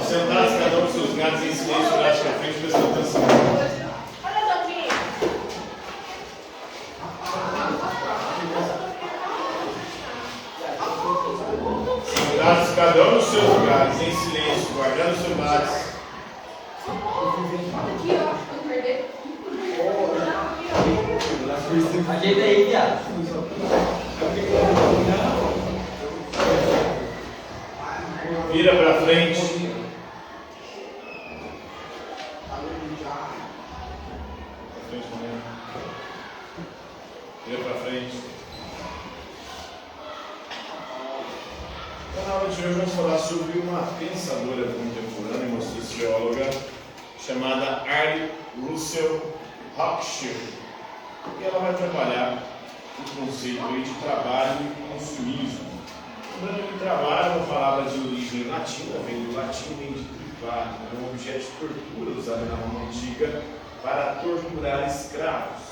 Sentados, cada um com seus gatos em silêncio, braço para frente, prestando atenção. Sentados, cada um nos seus lugares, em silêncio, guardando o seu braço. Ajeita aí, viado. Vira para frente. Vira para frente. Então, na aula de hoje vamos falar sobre uma pensadora contemporânea, uma socióloga chamada Arlie Russell Hochschild. E ela vai trabalhar o conceito aí de trabalho e consumismo. Lembrando que trabalho é uma palavra de origem latina, vem do latim, vem de tripar, é um objeto de tortura usado na Roma antiga para torturar escravos.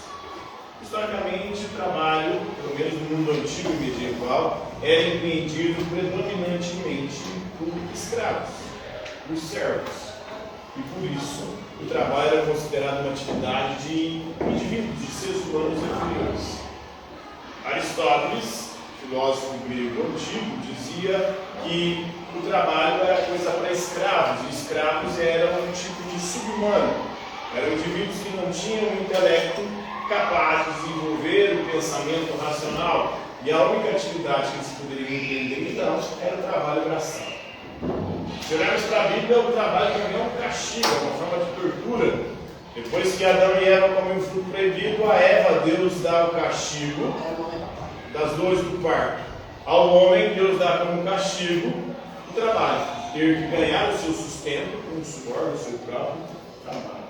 Historicamente, o trabalho, pelo menos no mundo antigo e medieval, era empreendido predominantemente por escravos, por servos. E por isso, o trabalho era considerado uma atividade de indivíduos, de seres humanos inferiores. Aristóteles, filósofo grego antigo, dizia que o trabalho era coisa para escravos, e escravos eram um tipo de subhumano. Eram indivíduos que não tinham um intelecto capaz de desenvolver o pensamento racional, e a única atividade que eles poderiam empreender então era o trabalho braçal. Se olharmos para a Bíblia, o trabalho também é um castigo, é uma forma de tortura. Depois que Adão e Eva comem o fruto proibido, a Eva, Deus dá o castigo das dores do parto. Ao homem, Deus dá como castigo o trabalho, ter que ganhar o seu sustento com o suor do seu próprio trabalho.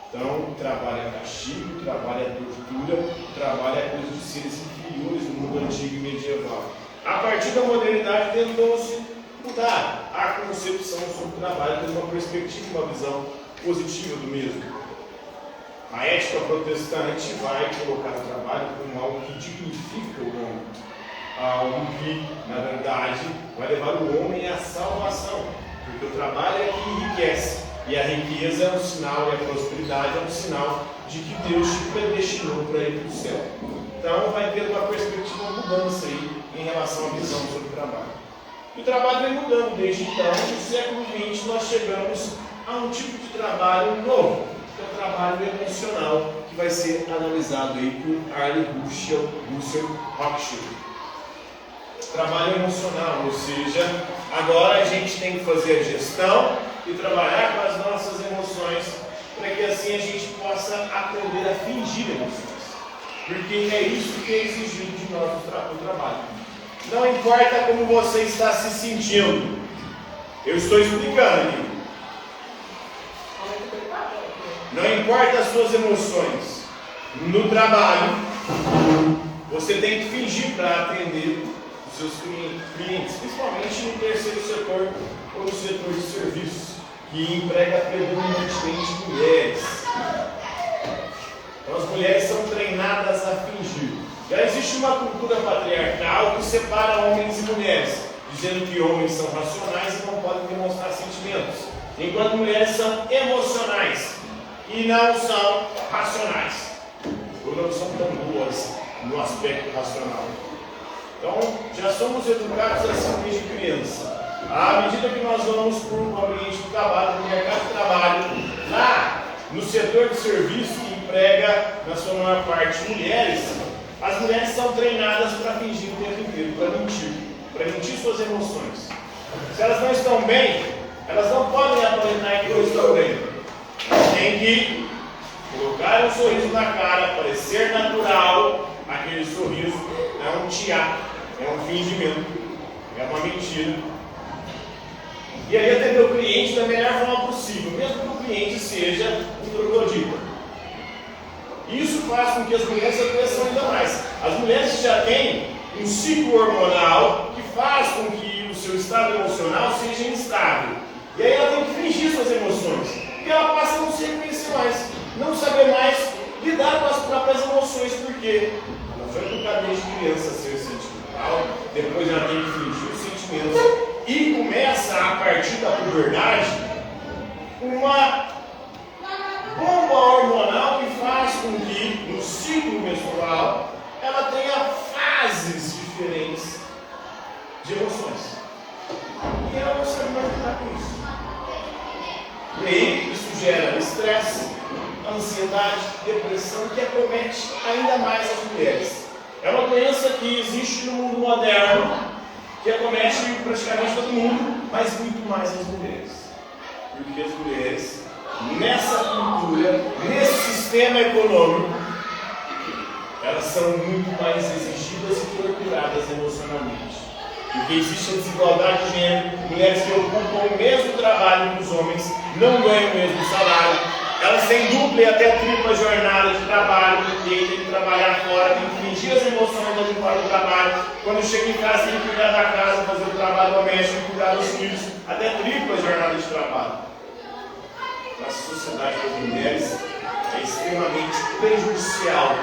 Então, o trabalho é castigo, o trabalho é tortura, o trabalho é coisa de seres inferiores no mundo antigo e medieval. A partir da modernidade, tentou-se mudar a concepção sobre o trabalho, tendo uma perspectiva, uma visão positiva do mesmo. A ética protestante vai colocar o trabalho como algo que dignifica o homem, algo que, na verdade, vai levar o homem à salvação, porque o trabalho é que enriquece, e a riqueza é um sinal, e a prosperidade é um sinal de que Deus te predestinou para ir para o céu. Então, vai ter uma perspectiva, uma mudança aí em relação à visão sobre o trabalho. E o trabalho vem mudando desde então. No século XX, nós chegamos a um tipo de trabalho novo, que é o trabalho emocional, que vai ser analisado aí por Arlie Russell Hochschild. Trabalho emocional, ou seja, agora a gente tem que fazer a gestão e trabalhar com as nossas emoções, para que assim a gente possa aprender a fingir emoções, porque é isso que é exigido de nós no trabalho. Não importa como você está se sentindo, eu estou explicando aqui. Não importa as suas emoções, no trabalho você tem que fingir para atender os seus clientes, principalmente no terceiro setor ou no setor de serviços, que emprega predominantemente mulheres. Então as mulheres são treinadas a fingir. Já existe uma cultura patriarcal que separa homens e mulheres, dizendo que homens são racionais e não podem demonstrar sentimentos, enquanto mulheres são emocionais e não são racionais, ou não são tão boas no aspecto racional. Então, já somos educados assim desde criança. À medida que nós vamos para o ambiente de trabalho, no mercado de trabalho, lá no setor de serviço, que emprega, na sua maior parte, mulheres, as mulheres são treinadas para fingir o tempo inteiro, para mentir suas emoções. Se elas não estão bem, elas não podem aparentar que não estão bem. Tem que colocar um sorriso na cara, parecer natural. Aquele sorriso é um teatro, é um fingimento, é uma mentira. E aí atender o cliente da melhor forma possível, mesmo que o cliente seja um troglodita. Isso faz com que as mulheres adoeçam ainda mais. As mulheres já têm um ciclo hormonal que faz com que o seu estado emocional seja instável. E aí ela tem que fingir suas emoções. E ela passa a não se reconhecer mais, não saber mais lidar com as próprias emoções, porque ela foi educada desde criança a ser sentimental, depois ela tem que fingir os sentimentos e começa a partir da puberdade uma bomba hormonal que faz com que no ciclo menstrual ela tenha fases diferentes de emoções. E ela não sabe mais lidar com isso. E aí isso gera estresse, ansiedade, depressão, que acomete ainda mais as mulheres. É uma doença que existe no mundo moderno, que acomete praticamente todo mundo, mas muito mais as mulheres. Porque as mulheres, nessa cultura, nesse sistema econômico, elas são muito mais exigidas e torturadas emocionalmente. Porque existe a desigualdade de gênero, mulheres que ocupam o mesmo trabalho que os homens não ganham o mesmo salário, elas têm dupla e até tripla jornada de trabalho, porque tem que trabalhar fora, tem que fingir as emoções ali fora do trabalho, quando chega em casa tem que cuidar da casa, fazer o trabalho doméstico, cuidar dos filhos, até tripla jornada de trabalho. A sociedade das mulheres é extremamente prejudicial,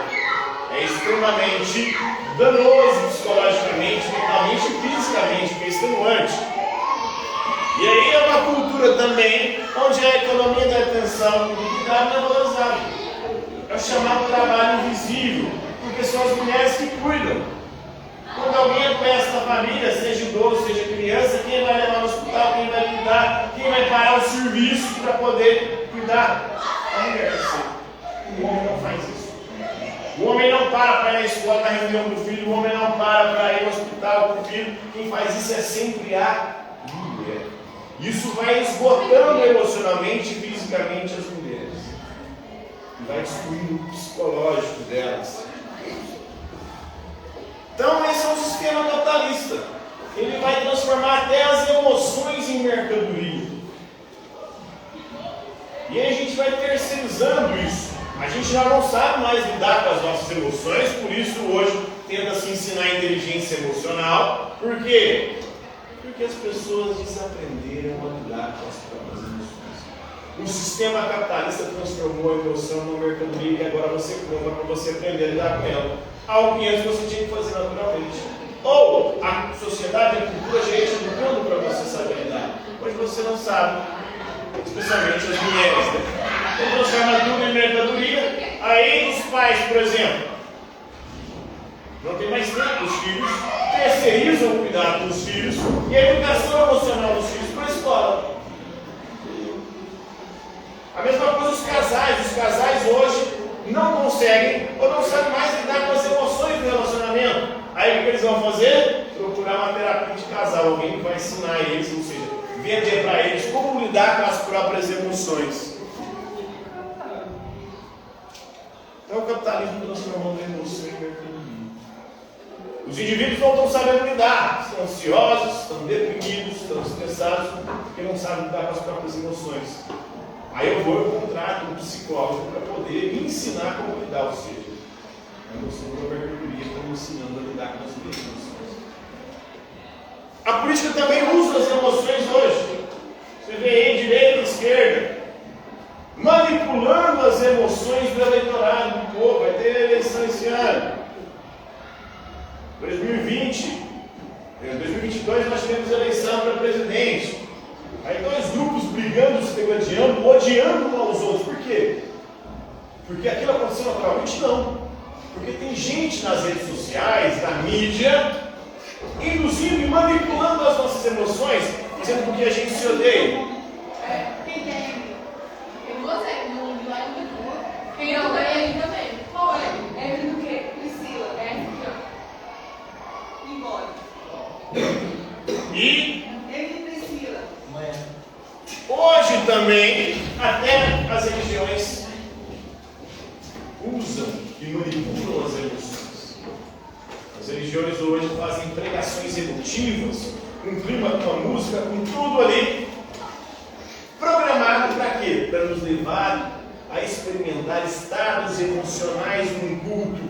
é extremamente danoso psicologicamente, mentalmente e fisicamente, porque é extenuante. E aí é uma cultura também onde a economia da atenção e do cuidado não é valorizada. É o chamado trabalho invisível, porque são as mulheres que cuidam. Quando alguém adoece na família, seja idoso, seja criança, quem vai levar no hospital, quem vai cuidar, quem vai parar o serviço para poder cuidar? A mulher, sim. O homem não faz isso. O homem não para ir na escola, na reunião do filho, o homem não para ir no hospital com o filho. Quem faz isso é sempre a mulher. Isso vai esgotando emocionalmente e fisicamente as mulheres. E vai destruindo o psicológico delas. Então esse é um sistema capitalista. Ele vai transformar até as emoções em mercadoria. E aí a gente vai terceirizando isso. A gente já não sabe mais lidar com as nossas emoções, por isso hoje tenta-se ensinar a inteligência emocional. Por quê? Porque as pessoas desaprenderam a lidar com as próprias emoções. O sistema capitalista transformou a emoção numa mercadoria que agora você compra para você aprender a lidar com ela. Algo que antes você tinha que fazer naturalmente. Ou a sociedade, a cultura já ia te educando para você saber lidar. Hoje você não sabe, especialmente as mulheres. Então transforma tudo em mercadoria. Aí os pais, por exemplo, não tem mais tempo para os filhos, terceirizam o cuidado dos filhos e a educação emocional dos filhos para a escola. A mesma coisa os casais hoje não conseguem ou não sabem mais lidar com as emoções do relacionamento. Aí o que eles vão fazer? Procurar uma terapia de casal, alguém que vai ensinar eles, ou seja, vender para eles como lidar com as próprias emoções. Então o capitalismo transformando a emoção em mercadoria. Os indivíduos não estão sabendo lidar, estão ansiosos, estão deprimidos, estão estressados, porque não sabem lidar com as próprias emoções. Aí eu contrato um psicólogo para poder me ensinar como lidar, ou seja, a emoção da mercadoria está me ensinando a lidar com as minhas emoções. A política também usa as emoções hoje. Você vê aí direita e esquerda, manipulando as emoções do eleitorado, do povo. Vai ter eleição esse ano. 2022 nós tivemos eleição para presidente. Aí dois grupos brigando, se degradando, odiando uns aos outros. Por quê? Porque aquilo aconteceu naturalmente? Não. Porque tem gente nas redes sociais, na mídia, induzindo e manipulando as nossas emoções, fazendo com que a gente se odeie. Quem tem? Tem você, no mundo lá é muito bom. Quem não tem aí também. Qual é? É do quê? Priscila. É aqui, ó. Embora. E Priscila. hoje também, até as religiões usam e manipulam as emoções. As religiões hoje fazem pregações emotivas, com clima, com a música, com tudo ali, programado para quê? Para nos levar a experimentar estados emocionais num culto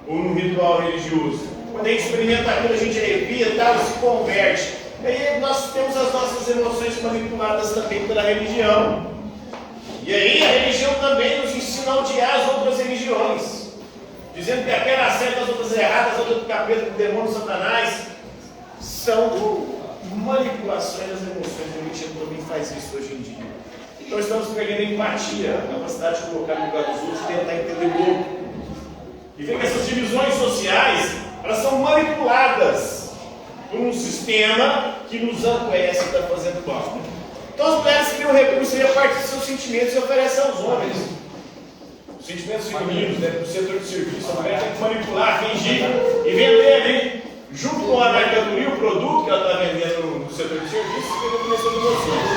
ou num ritual religioso. Quando a gente experimenta aquilo, a gente arrepia e tal, se converte. E aí nós temos as nossas emoções manipuladas também pela religião. E aí a religião também nos ensina a odiar as outras religiões, dizendo que aquela certa, as outras erradas, as outras do capeta, do demônio, do satanás, são manipulações das emoções. O Nietzsche também faz isso hoje em dia. Então estamos perdendo empatia, a capacidade de colocar no lugar dos outros e tentar entender o outro. E vê que essas divisões sociais, elas são manipuladas por um sistema que nos adoece e está fazendo mal. Então as mulheres criam recursos e a partir dos seus sentimentos e oferecem aos homens. Os sentimentos femininos, né, do setor de serviço, a mulher tem que manipular, fingir e vender ali, junto com a mercadoria, o produto que ela está vendendo no setor de serviço, e vender emoções.